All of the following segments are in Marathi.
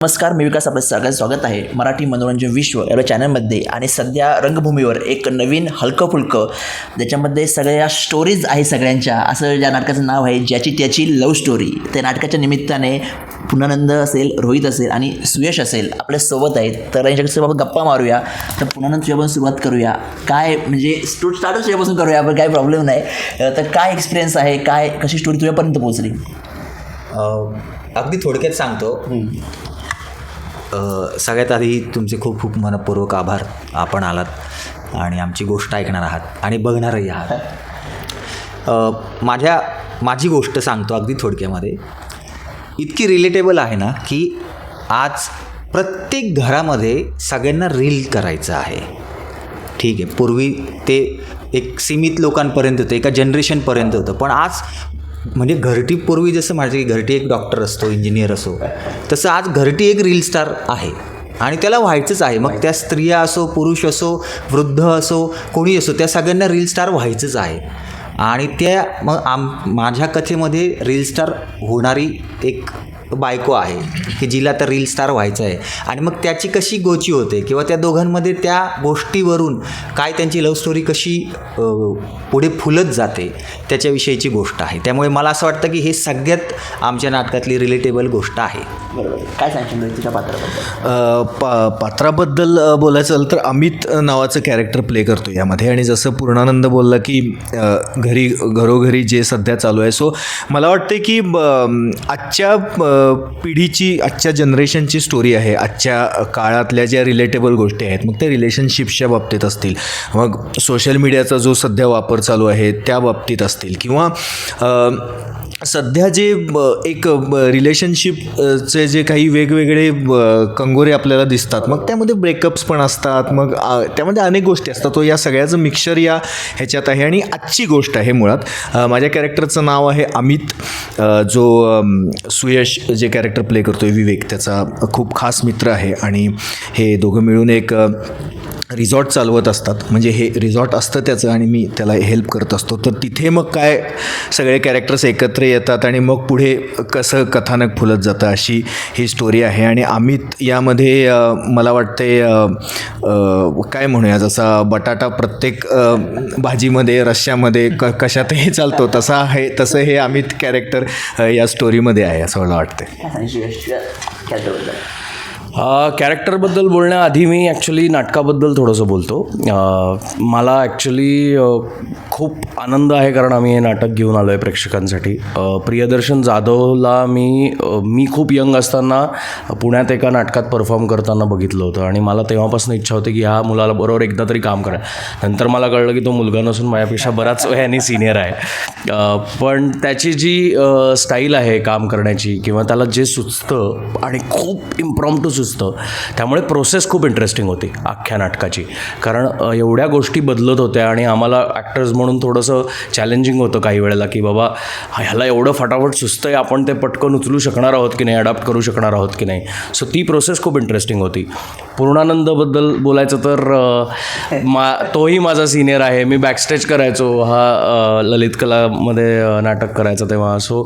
नमस्कार, मी विकास. आपलं सगळ्यांचं स्वागत आहे मराठी मनोरंजन विश्व या चॅनलमध्ये. आणि सध्या रंगभूमीवर एक नवीन हलकं फुलकं ज्याच्यामध्ये सगळ्या स्टोरीज आहे सगळ्यांच्या, असं ज्या नाटकाचं नाव आहे ज्याची त्याची लव्ह स्टोरी. त्या नाटकाच्या निमित्ताने पुननंद असेल, रोहित असेल आणि सुयश असेल आपल्या सोबत आहेत. तर यांच्याकडे आपण गप्पा मारूया. तर पुननंद तुझ्यापासून सुरुवात करूया. काय म्हणजे स्टार्टच तुझ्यापासून करूया आपण, काही प्रॉब्लेम नाही. तर काय एक्सपिरियन्स आहे, काय कशी स्टोरी तुझ्यापर्यंत पोहोचली? अगदी थोडक्यात सांगतो. सगळ्यात आधी तुमचे खूप खूप मनपूर्वक आभार. आपण आलात आणि आमची गोष्ट ऐकणार आहात आणि बघणारही आहात. माझी गोष्ट सांगतो अगदी थोडक्यामध्ये. इतकी रिलेटेबल आहे ना की आज प्रत्येक घरामध्ये सगळ्यांना रील करायचं आहे. ठीक आहे, पूर्वी ते एक सीमित लोकांपर्यंत होतं, एका जनरेशनपर्यंत होतं. पण आज म्हणजे घरटी, पूर्वी जसं माझी घरटी एक डॉक्टर असतो, इंजिनियर असो, तसं आज घरटी एक रील स्टार आहे आणि त्याला व्हायचंच आहे. मग त्या स्त्रिया असो, पुरुष असो, वृद्ध असो, कोणी असो, त्या सगळ्यांना रील स्टार व्हायचंच आहे. आणि त्या मग माझ्या कथेमध्ये रील स्टार होणारी एक बायको आहे की जिला तर रील स्टार व्हायचं आहे. आणि मग त्याची कशी गोची होते किंवा त्या दोघांमध्ये त्या गोष्टीवरून काय त्यांची लव्ह स्टोरी कशी पुढे फुलत जाते त्याच्याविषयीची गोष्ट आहे. त्यामुळे मला असं वाटतं की हे सगळ्यात आमच्या नाटकातली रिलेटेबल गोष्ट आहे. बरोबर. काय सांगशील तुझ्या पात्राबद्दल? पात्राबद्दल बोलायचं झालं तर अमित नावाचं कॅरेक्टर प्ले करतो यामध्ये. आणि जसं पूर्णानंद बोलला की घरोघरी जे सध्या चालू आहे, सो मला वाटते की आजच्या पिढीची, आजच्या जनरेशनची स्टोरी आहे. आजच्या काळातल्या ज्या रिलेटेबल गोष्टी आहेत, मग त्या रिलेशनशिप्सच्या बाबतीत असतील, मग सोशल मीडियाचा जो सध्या वापर चालू आहे त्या बाबतीत असतील, किंवा सध्या जे एक रिलेशनशिपचे जे काही वेगवेगळे कंगोरे आपल्याला दिसतात, मग त्यामध्ये ब्रेकअप्स पण असतात, मग त्यामध्ये अनेक गोष्टी असतात. तो या सगळ्याचं मिक्सचर या ह्याच्यात आहे. आणि आजची गोष्ट आहे मुळात. माझ्या कॅरेक्टरचं नाव आहे अमित. जो सुयश जे कॅरेक्टर प्ले करतो आहे, विवेक, त्याचा खूप खास मित्र आहे. आणि हे दोघं मिळून एक रिसॉर्ट चालवत असतात. म्हणजे हे रिसॉर्ट असतं त्याचं आणि मी त्याला हेल्प करत असतो. तर तिथे मग काय सगळे कॅरेक्टर्स एकत्र येतात आणि मग पुढे कसं कथानक फुलत जातं, अशी ही स्टोरी आहे. आणि अमित यामध्ये मला वाटते काय म्हणूया, जसा बटाटा प्रत्येक भाजीमध्ये, रश्श्यामध्ये, कशातही चालतो, तसं हे अमित कॅरेक्टर या स्टोरीमध्ये आहे असं मला वाटतं. कॅरेक्टरबद्दल बोलण्याआधी मी ॲक्च्युली नाटकाबद्दल थोडंसं बोलतो. मला ॲक्च्युली खूप आनंद आहे कारण आम्ही हे नाटक घेऊन आलो आहे प्रेक्षकांसाठी. प्रियदर्शन जाधवला मी खूप यंग असताना पुण्यात एका नाटकात परफॉर्म करताना बघितलं होतं आणि मला तेव्हापासून इच्छा होती की ह्या मुलाला बरोबर एकदा तरी काम करा. नंतर मला कळलं की तो मुलगा नसून माझ्यापेक्षा बराच वयाने सिनियर आहे. पण त्याची जी स्टाईल आहे काम करण्याची, किंवा त्याला जे सुचतं आणि खूप इम्प्रॉम्प्टू सुचतं, त्यामुळे प्रोसेस खूप इंटरेस्टिंग होती अख्ख्या नाटकाची. कारण एवढ्या गोष्टी बदलत होत्या आणि आम्हाला ॲक्टर्स म्हणून थोडंसं चॅलेंजिंग होतं काही वेळेला की बाबा ह्याला एवढं फटाफट सुचतं आहे, आपण ते पटकन उचलू शकणार आहोत की नाही, अडॉप्ट करू शकणार आहोत की नाही. सो ती प्रोसेस खूप इंटरेस्टिंग होती. पूर्णानंदबद्दल बोलायचं तर तोही माझा सिनियर आहे. मी बॅकस्टेज करायचो, हा ललित कलामध्ये नाटक करायचं तेव्हा. सो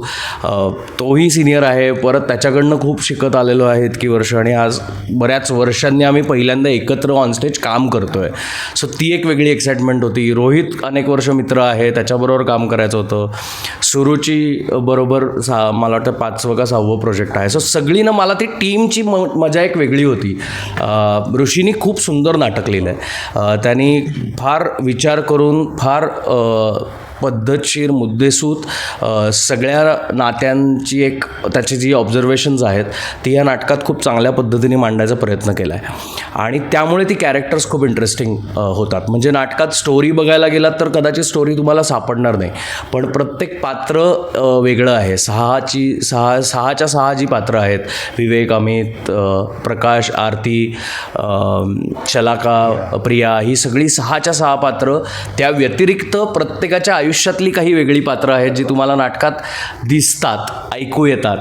तोही सिनियर आहे. परत त्याच्याकडनं खूप शिकत आलेलो आहे इतकी वर्ष. आणि आज बऱ्याच वर्षांनी आम्ही पहिल्यांदा एकत्र ऑनस्टेज काम करतो आहे. सो ती एक वेगळी एक्साइटमेंट होती. रोहित अनेक वर्ष मित्र आहे, त्याच्याबरोबर काम करायचं होतं. सुरुची बरोबर मला वाटतं 5वं का 6वं प्रोजेक्ट आहे. सो सगळी ना मला ती टीमची मजा एक वेगळी होती. ऋषीनी खूप सुंदर नाटक लिहिलं आहे. त्यांनी फार विचार करून, फार पद्धतशीर, मुद्देसूद सगळ्या नात्यांची एक त्याची जी ऑब्झर्वेशन्स आहेत ती या नाटकात खूप चांगल्या पद्धतीने मांडायचा प्रयत्न केला आहे. आणि त्यामुळे ती कॅरेक्टर्स खूप इंटरेस्टिंग होतात. म्हणजे नाटकात स्टोरी बघायला गेलात तर कदाचित स्टोरी तुम्हाला सापडणार नाही, पण प्रत्येक पात्र वेगळं आहे. सहाच्या 6 जी पात्रं आहेत, विवेक, अमित, प्रकाश, आरती, शलाका, प्रिया, ही सगळी 6च्या 6 पात्रं. त्या व्यतिरिक्त प्रत्येकाच्या आयुष्यातली काही वेगळी पात्रं आहेत जी तुम्हाला नाटकात दिसतात, ऐकू येतात,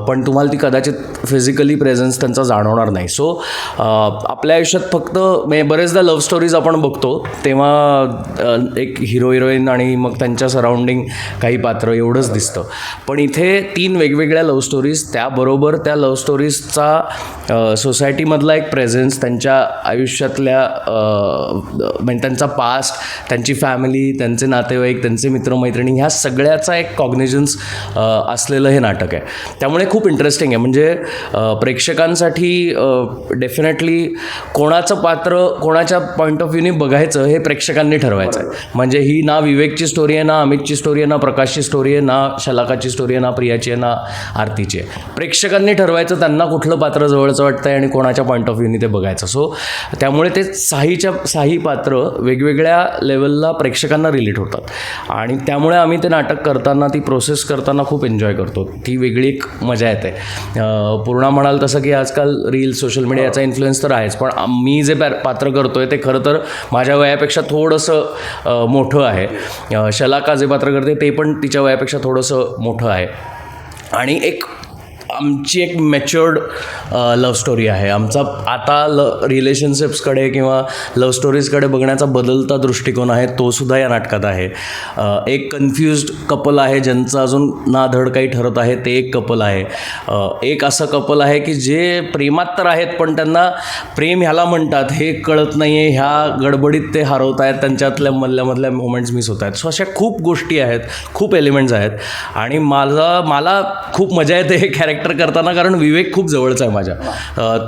पण तुम्हाला ती कदाचित फिजिकली प्रेझेन्स त्यांचा जाणवणार नाही. सो आपल्या आयुष्यात फक्त म्हणजे बरेचदा लव्ह स्टोरीज आपण बघतो तेव्हा एक हिरो हिरोईन आणि मग त्यांच्या सराउंडिंग काही पात्र एवढंच दिसतं. पण इथे 3 वेगवेगळ्या लव्ह स्टोरीज, त्याबरोबर त्या लव्ह स्टोरीजचा सोसायटीमधला एक प्रेझेन्स, त्यांच्या आयुष्यातल्या म्हणजे त्यांचा पास्ट, त्यांची फॅमिली, त्यांचे नातेवाईक, त्यांचे मित्रमैत्रिणी, ह्या सगळ्याचा एक कॉग्निजन्स असलेलं हे नाटक आहे. त्यामुळे खूप इंटरेस्टिंग आहे. म्हणजे प्रेक्षकांसाठी डेफिनेटली कोणाचं पात्र कोणाच्या पॉईंट ऑफ व्ह्यूने बघायचं हे प्रेक्षकांनी ठरवायचं आहे. म्हणजे ही ना विवेकची स्टोरी आहे, ना अमितची स्टोरी आहे, ना प्रकाशची स्टोरी आहे, ना शलाकाची स्टोरी आहे, ना प्रियाची आहे, ना आरतीची आहे. प्रेक्षकांनी ठरवायचं त्यांना कुठलं पात्र जवळचं वाटतं आहे आणि कोणाच्या पॉईंट ऑफ व्ह्यूने ते बघायचं. सो त्यामुळे ते साही पात्र वेगवेगळ्या लेवलला प्रेक्षकांना रिलेट होतात आणि त्यामुळे आम्ही ते नाटक करताना, ती प्रोसेस करताना खूप एन्जॉय करतो. ती वेगळी एक मजा येते. पूर्ण म्हणाल तसं की आजकाल रील, सोशल मीडिया याचा इन्फ्लुएन्स तर आहेच, पण मी जे पात्र करतो आहे ते खरं तर माझ्या वयापेक्षा थोडंसं मोठं आहे. शलाका जे पात्र करते ते पण तिच्या वयापेक्षा थोडंसं मोठं आहे आणि आमची एक मॅच्युअर्ड लव्ह स्टोरी आहे. आमचा आता रिलेशनशिप्सकडे किंवा लव्ह स्टोरीजकडे बघण्याचा बदलता दृष्टिकोन आहे, तो सुद्धा या नाटकात आहे. एक कन्फ्युज्ड कपल आहे ज्यांचं अजून ना धड काही ठरत आहे, ते एक कपल आहे. एक असं कपल आहे की जे प्रेमात तर आहेत पण त्यांना प्रेम ह्याला म्हणतात हे कळत नाही आहे, ह्या गडबडीत ते हरवत आहेत, त्यांच्यातल्या मधल्या मोमेंट्स मिस होत आहेत. सो अशा खूप गोष्टी आहेत, खूप एलिमेंट्स आहेत आणि मला खूप मजा येते हे कॅरेक्टर करताना, कारण विवेक खूप जवळचा आहे माझ्या.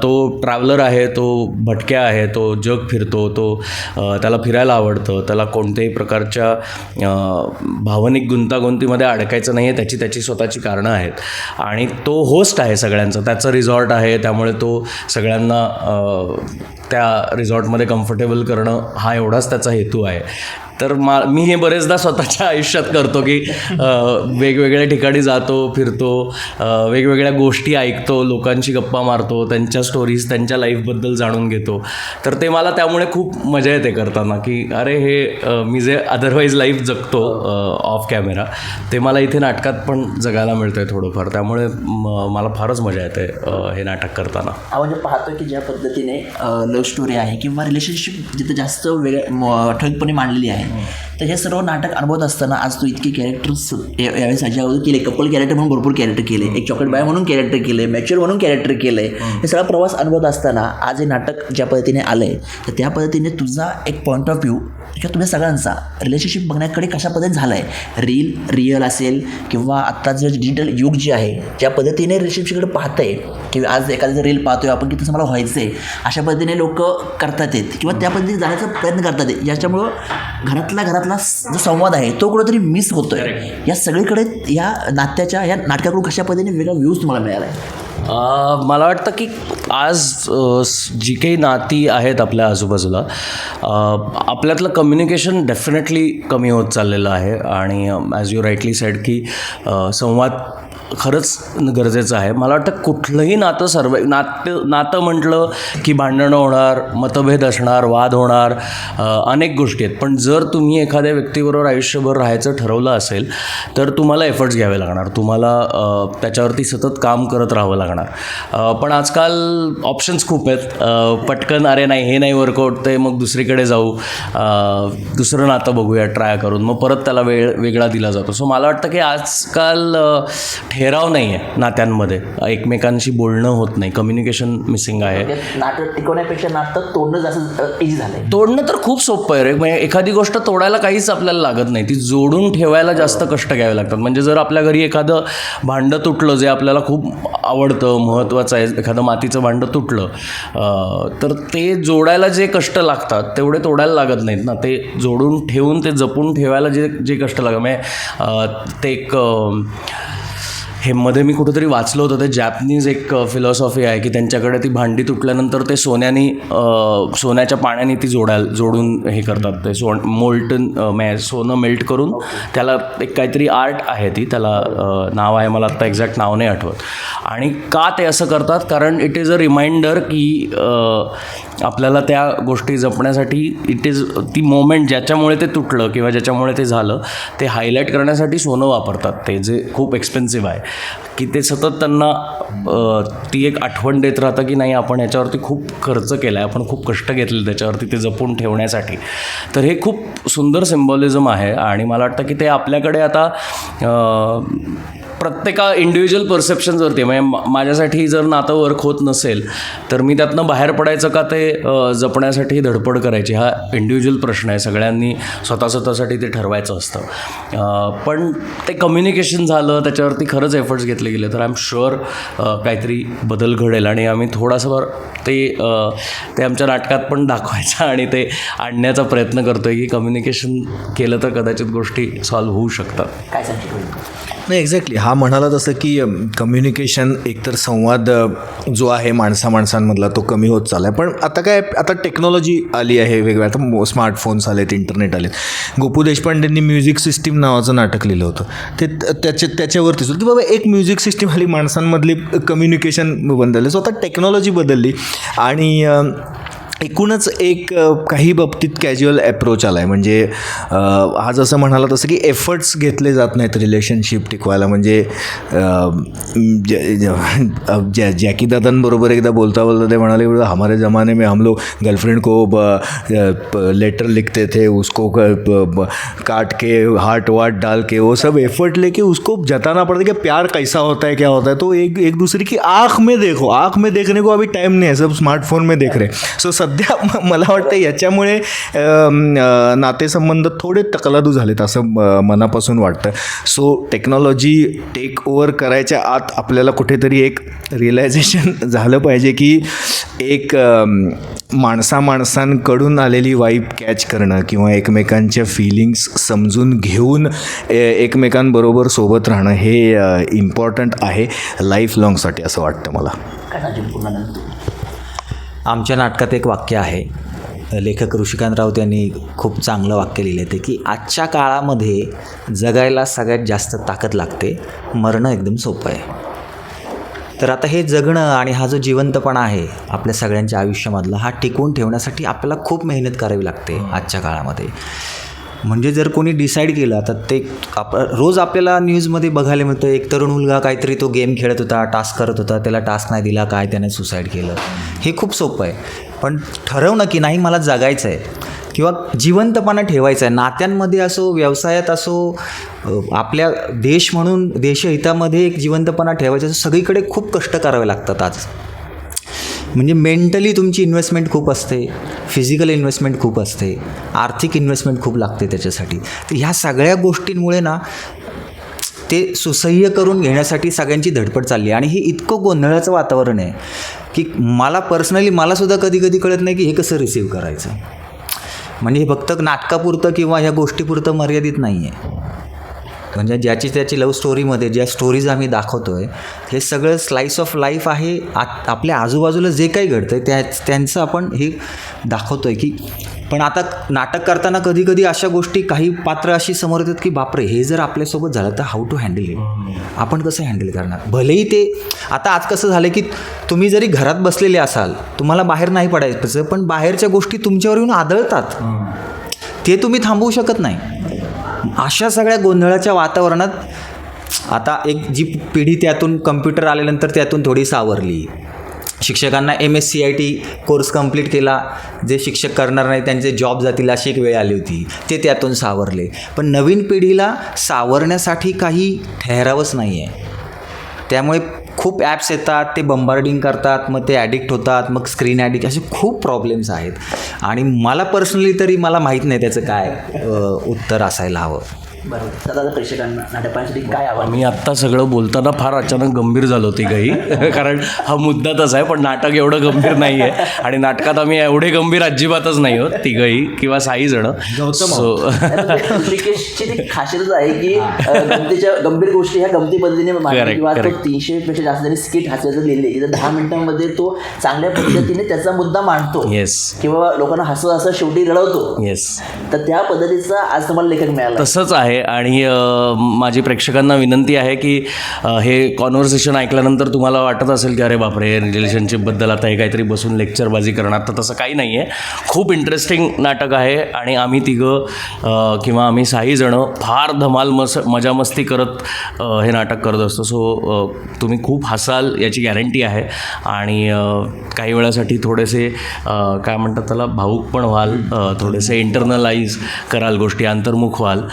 तो ट्रॅव्हलर आहे, तो भटक्या आहे, तो जग फिरतो, त्याला फिरायला आवडतं, त्याला कोणत्याही प्रकारच्या भावनिक गुंतागुंतीमध्ये अडकायचं नाही आहे, त्याची स्वतःची कारणं आहेत आणि तो होस्ट आहे सगळ्यांचा. त्याचं रिसॉर्ट आहे, त्यामुळे तो सगळ्यांना त्या रिसॉर्टमध्ये कम्फर्टेबल करणं हा एवढाच त्याचा हेतू आहे. तर मी हे बरेचदा स्वतःच्या आयुष्यात करतो की वेगवेगळ्या ठिकाणी जातो, फिरतो, वेगवेगळ्या गोष्टी ऐकतो, लोकांशी गप्पा मारतो, त्यांच्या स्टोरीज, त्यांच्या लाईफबद्दल जाणून घेतो. तर ते मला त्यामुळे खूप मजा येते करताना की अरे हे मी जे अदरवाईज लाईफ जगतो ऑफ कॅमेरा ते मला इथे नाटकात पण जगायला मिळतं आहे थोडंफार. त्यामुळे मला फारच मजा येते हे नाटक करताना. म्हणजे पाहतो की ज्या पद्धतीने लव्ह स्टोरी आहे किंवा रिलेशनशिप जिथं जास्त ठळकपणे मांडलेली आहे, तर हे सर्व नाटक अनुभवत असताना आज तू इतके कॅरेक्टर्स यावेळेस ह्याच्या अगोदर केले, कपल कॅरेक्टर म्हणून भरपूर कॅरेक्टर केले, एक चॉकलेट बाय म्हणून कॅरेक्टर केले, मॅच्युअर म्हणून कॅरेक्टर केलं आहे, हे सगळा प्रवास अनुभवत असताना आज हे नाटक ज्या पद्धतीने आलं आहे, तर त्या पद्धतीने तुझा एक पॉईंट ऑफ व्ह्यू किंवा तुम्ही सगळ्यांचा रिलेशनशिप बघण्याकडे कशा पद्धतीने झाला आहे, रिअल असेल किंवा आत्ता जे डिजिटल युग जे आहे ज्या पद्धतीने रिलेशनशिपकडे पाहतं आहे की आज एखादं रील पाहतोय आपण की तसं मला व्हायचं आहे, अशा पद्धतीने लोक करतात आहेत किंवा त्या पद्धतीने जाण्याचा प्रयत्न करतात आहे, याच्यामुळं घरातला जो संवाद आहे तो कुठेतरी मिस होतो आहे. या सगळीकडे या नात्याच्या या नाटकाकडून कशा पद्धतीने वेगळा व्ह्यूज तुम्हाला मिळाला आहे? मला वाटतं की आज जी काही नाती आहेत आपल्या आजूबाजूला, आपल्यातलं कम्युनिकेशन डेफिनेटली कमी होत चाललेलं आहे आणि ॲज यू राईटली सेड की संवाद खरंच गरजेचं आहे. मला वाटतं कुठलंही नातं म्हटलं की भांडणं होणार, मतभेद असणार, वाद होणार, अनेक गोष्टी आहेत. पण जर तुम्ही एखाद्या व्यक्तीबरोबर आयुष्यभर राहायचं ठरवलं असेल तर तुम्हाला एफर्ट्स घ्यावे लागणार, तुम्हाला त्याच्यावरती सतत काम करत राहावं लागणार. पण आजकाल ऑप्शन्स खूप आहेत. पटकन अरे नाही हे नाही वर्कआउट, ते मग दुसरीकडे जाऊ, दुसरं नातं बघूया ट्राय करून, मग परत त्याला वेगळा दिला जातो. सो मला वाटतं की आजकाल ठेराव नाही आहे नात्यांमध्ये, एकमेकांशी बोलणं होत नाही, कम्युनिकेशन मिसिंग आहे. नाटक टिकवण्यापेक्षा नातं तोडणं जास्त इझी झालं आहे. तोडणं तर खूप सोपं आहे रे. म्हणजे एखादी गोष्ट तोडायला काहीच आपल्याला लागत नाही, ती जोडून ठेवायला जास्त कष्ट घ्यावे लागतात. म्हणजे जर आपल्या घरी एखादं भांडं तुटलं जे आपल्याला खूप आवडतं, महत्त्वाचं आहे, एखादं मातीचं भांडं तुटलं तर ते जोडायला जे कष्ट लागतात तेवढे तोडायला लागत नाहीत ना. ते जोडून ठेवून ते जपून ठेवायला जे कष्ट लागतात, म्हणजे ते एक हे मध्ये मी कुठेतरी वाचलं होतं, ते जॅपनीज एक फिलॉसॉफी आहे की त्यांच्याकडे ती भांडी तुटल्यानंतर ते सोन्याच्या पाण्याने ती जोडून हे करतात, ते सोनं मेल्ट करून त्याला एक काहीतरी आर्ट आहे ती, त्याला नाव आहे, मला आत्ता एक्झॅक्ट नाव नाही आठवत. आणि का ते असं करतात, कारण इट इज अ रिमाइंडर की आपल्याला त्या गोष्टी जपण्यासाठी इट इज ती मोमेंट ज्याच्यामुळे ते तुटलं किंवा ज्याच्यामुळे ते झालं ते हायलाईट करण्यासाठी सोनं वापरतात, ते जे खूप एक्सपेन्सिव्ह आहे, की ते सतत त्यांना ती एक आठवण देत राहतं की नाही, आपण याच्यावरती खूप खर्च केला आहे, आपण खूप कष्ट घेतले त्याच्यावरती ते जपून ठेवण्यासाठी. तर हे खूप सुंदर सिम्बॉलिझम आहे आणि मला वाटतं की ते आपल्याकडे आता प्रत्येका इंडिव्हिज्युअल परसेप्शन्सवरती, म्हणजे माझ्यासाठी जर नातं वर्क होत नसेल तर मी त्यातनं बाहेर पडायचं का ते जपण्यासाठी धडपड करायची, हा इंडिव्हिज्युअल प्रश्न आहे, सगळ्यांनी स्वतःसाठी ते ठरवायचं असतं. पण ते कम्युनिकेशन झालं, त्याच्यावरती खरंच एफर्ट्स घेतले गेले तर आय एम शुअर काहीतरी बदल घडेल आणि आम्ही थोडासा ते आमच्या नाटकात पण दाखवायचं आणि ते आणण्याचा प्रयत्न करतो आहे की कम्युनिकेशन केलं तर कदाचित गोष्टी सॉल्व्ह होऊ शकतात. काय सांगतो? नाही, एक्झॅक्टली हा म्हणाला तसं की कम्युनिकेशन एकतर संवाद जो आहे माणसांमधला तो कमी होत चालला आहे. पण आता टेक्नॉलॉजी आली आहे वेगवेगळ्या, आता स्मार्टफोन्स आलेत, इंटरनेट आलेत. गोपू देशपांडेंनी म्युझिक सिस्टीम नावाचं नाटक लिहिलं होतं, ते त्याच्यावरतीच होतं की बाबा एक म्युझिक सिस्टीम आली, माणसांमधली कम्युनिकेशन बदललं. सो आता टेक्नॉलॉजी बदलली आणि एकूणच एक काही बाबतीत कॅज्युअल अप्रोच आला आहे. म्हणजे हा जसं म्हणाला तसं की एफर्ट्स घेतले जात नाहीत रिलेशनशिप टिकवायला. म्हणजे जॅकी दादांबरोबर एकदा बोलता ते म्हणाले, हमारे ज़माने में हम लोग गर्लफ्रेंड को लेटर लिखते थे, उसको काट के हार्ट वाट डाल के वो सब एफर्ट लेके उसको जताना पड़ता कि प्यार कैसा होता है, क्या होता है. तो एक दूसरे की आँख में देखो, आँख में देखने को अभी टाइम नहीं है, सब स्मार्टफोन में देख रहे. सो सध्या मला वाटतं याच्यामुळे नातेसंबंध थोडे तकलादू झालेत असं मनापासून वाटतं. सो टेक्नॉलॉजी टेक ओव्हर करायच्या आत आपल्याला कुठेतरी एक रिअलायझेशन झालं पाहिजे की एक माणसांकडून आलेली वाईब कॅच करणं किंवा एकमेकांच्या फिलिंग्स समजून घेऊन एकमेकांबरोबर सोबत राहणं हे इम्पॉर्टंट आहे लाईफ लाँगसाठी असं वाटतं मला. आमच्या नाटकात एक वाक्य आहे, लेखक ऋषिकांत राऊत यांनी खूप चांगलं वाक्य लिहिलं आहे की आजच्या काळामध्ये जगायला सगळ्यात जास्त ताकद लागते, मरणं एकदम सोपं आहे. तर आता हे जगणं आणि हा जो जिवंतपणा आहे आपल्या सगळ्यांच्या आयुष्यामधला, हा टिकवून ठेवण्यासाठी आपल्याला खूप मेहनत करावी लागते आजच्या काळामध्ये. म्हणजे जर कोणी डिसाईड केलं, आता ते रोज आपल्याला न्यूजमध्ये बघायला मिळतं, एक तरुण मुलगा काहीतरी तो गेम खेळत होता, टास्क करत होता, त्याला टास्क नाही दिला, काय त्याने सुसाईड केलं. हे खूप सोपं आहे. पण ठरवणं की नाही मला जगायचं आहे किंवा जिवंतपणा ठेवायचा आहे, नात्यांमध्ये असो, व्यवसायात असो, आपल्या देश म्हणून देशहितामध्ये एक जिवंतपणा ठेवायचा असो, सगळीकडे खूप कष्ट करावे लागतात आज. म्हणजे मेंटली तुमची इन्व्हेस्टमेंट खूप असते, फिजिकल इन्व्हेस्टमेंट खूप असते, आर्थिक इन्व्हेस्टमेंट खूप लागते त्याच्यासाठी. तर ह्या सगळ्या गोष्टींमुळे ना ते सुसह्य करून घेण्यासाठी सगळ्यांची धडपड चालली. आणि हे इतकं गोंधळाचं वातावरण आहे की मला पर्सनली मलासुद्धा कधी कधी कळत नाही की हे कसं रिसीव्ह करायचं. म्हणजे हे फक्त नाटकापुरतं किंवा ह्या गोष्टीपुरतं मर्यादित नाही आहे. म्हणजे ज्याची त्याची लव्ह स्टोरीमध्ये ज्या स्टोरीज आम्ही दाखवतो आहे, हे सगळं स्लाइस ऑफ लाईफ आहे. आपल्या आजूबाजूला जे काही घडतं आहे त्यांचं आपण हे दाखवतो आहे की. पण आता नाटक करताना कधी कधी अशा गोष्टी, काही पात्र अशी समोर येतात की बापरे, हे जर आपल्यासोबत झालं तर हाऊ टू हँडल इट, आपण कसं हँडल करणार. भलेही ते आता आज कसं झालं की तुम्ही जरी घरात बसलेले असाल, तुम्हाला बाहेर नाही पडायचं, पण बाहेरच्या गोष्टी तुमच्यावर येऊन आदळतात, ते तुम्ही थांबवू शकत नाही. अशा सगळ्या गोंधळाच्या वातावरणात आता एक जी पिढी त्यातून कम्प्युटर आल्यानंतर त्यातून थोडी सावरली. शिक्षकांना MSCIT कोर्स कंप्लीट केला, जे शिक्षक करणार नाही त्यांचे जॉब जातील अशी एक वेळ आली होती, ते त्यातून सावरले. पण नवीन पिढीला सावरण्यासाठी काही ठहरावच नाही आहे. त्यामुळे खूप ॲप्स येतात, ते बंबार्डिंग करतात, मग ते ॲडिक्ट होतात, मग स्क्रीन ॲडिक्ट, असे खूप प्रॉब्लेम्स आहेत. आणि मला पर्सनली तरी मला माहीत नाही त्याचं काय उत्तर असायला हवं. बरोबर. तर आता प्रेक्षकांना नाटक पाहण्यासाठी काय आव्हान? मी आत्ता सगळं बोलताना फार अचानक गंभीर झालो तिघही कारण हा मुद्दा तसा आहे, पण नाटक एवढं गंभीर नाही आहे आणि नाटकात आम्ही एवढे गंभीर अजिबातच नाही आहोत तिघही किंवा 6 जण. सो ऋषिकेशची ती खासियतच आहे की गमतीच्या गंभीर गोष्टी ह्या गमती पद्धतीने मांडतो Correct, किंवा तो correct. 300 पेक्षा जास्त त्यांनी स्किट हास्याचं लिहिली आहे की 10 मिनिटांमध्ये तो चांगल्या पद्धतीने त्याचा मुद्दा मांडतो येस किंवा लोकांना हसं शेवटी रडवतो. येस तर त्या पद्धतीचा आज तुम्हाला लेखक मिळाला. तसंच आहे आणि माझी प्रेक्षकांना विनंती आहे की हे कॉन्व्हर्सेशन ऐकल्यानंतर तुम्हाला वाटत असेल की अरे बापरे रिलेशनशिपबद्दल आता हे काहीतरी बसून लेक्चरबाजी करणार, तर तसं काही नाही आहे. खूप इंटरेस्टिंग नाटक आहे आणि आम्ही तिघं किंवा आम्ही 6 जणं फार धमाल मजा मस्ती करत हे नाटक करत असतो. सो तुम्ही खूप हसाल याची गॅरंटी आहे आणि काही वेळासाठी थोडेसे काय म्हणतात त्याला भावूक पण व्हाल, थोडेसे इंटरनलाइज कराल गोष्टी, अंतर्मुख व्हाल.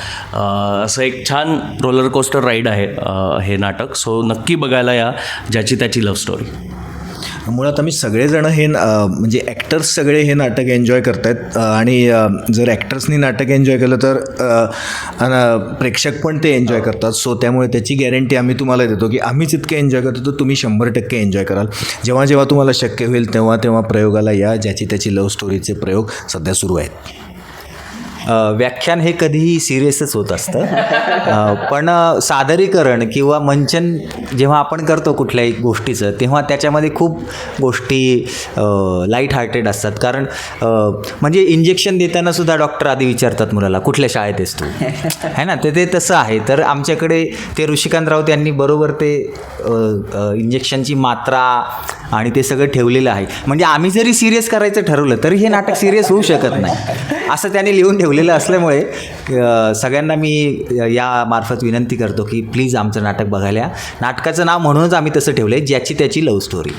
असं एक छान रोलर कोस्टर राईड आहे हे नाटक. सो नक्की बघायला या ज्याची त्याची लव्ह स्टोरी. मुळात आम्ही सगळेजण हे म्हणजे ॲक्टर्स सगळे हे नाटक एन्जॉय करत आहेत आणि जर ॲक्टर्सनी नाटक एन्जॉय केलं तर प्रेक्षक पण ते एन्जॉय करतात. सो त्यामुळे त्याची गॅरंटी आम्ही तुम्हाला देतो की आम्हीच इतके एन्जॉय करतो तर तुम्ही 100% एन्जॉय कराल. जेव्हा जेव्हा तुम्हाला शक्य होईल तेव्हा तेव्हा प्रयोगाला या. ज्याची त्याची लव्ह स्टोरीचे प्रयोग सध्या सुरू आहेत. व्याख्यान हे कधीही सिरियसच होत असतं, पण सादरीकरण किंवा मंचन जेव्हा आपण करतो कुठल्याही गोष्टीचं तेव्हा त्याच्यामध्ये खूप गोष्टी लाईट हार्टेड असतात. कारण म्हणजे इंजेक्शन देताना सुद्धा डॉक्टर आधी विचारतात मुलाला कुठल्या शाळेत आहेस तू, है ना. ते तसं आहे. तर आमच्याकडे ते ऋषिकांत राऊत यांनी बरोबर ते इंजेक्शनची मात्रा आणि ते सगळं ठेवलेलं आहे. म्हणजे आम्ही जरी सिरियस करायचं ठरवलं तरी हे नाटक सिरियस होऊ शकत नाही असं त्यांनी लिहून ठेवलेलं असल्यामुळे सगळ्यांना मी या मार्फत विनंती करतो की प्लीज आमचं नाटक बघायला. नाटकाचं नाव म्हणूनच आम्ही तसं ठेवलं आहे, ज्याची त्याची लव्ह स्टोरी.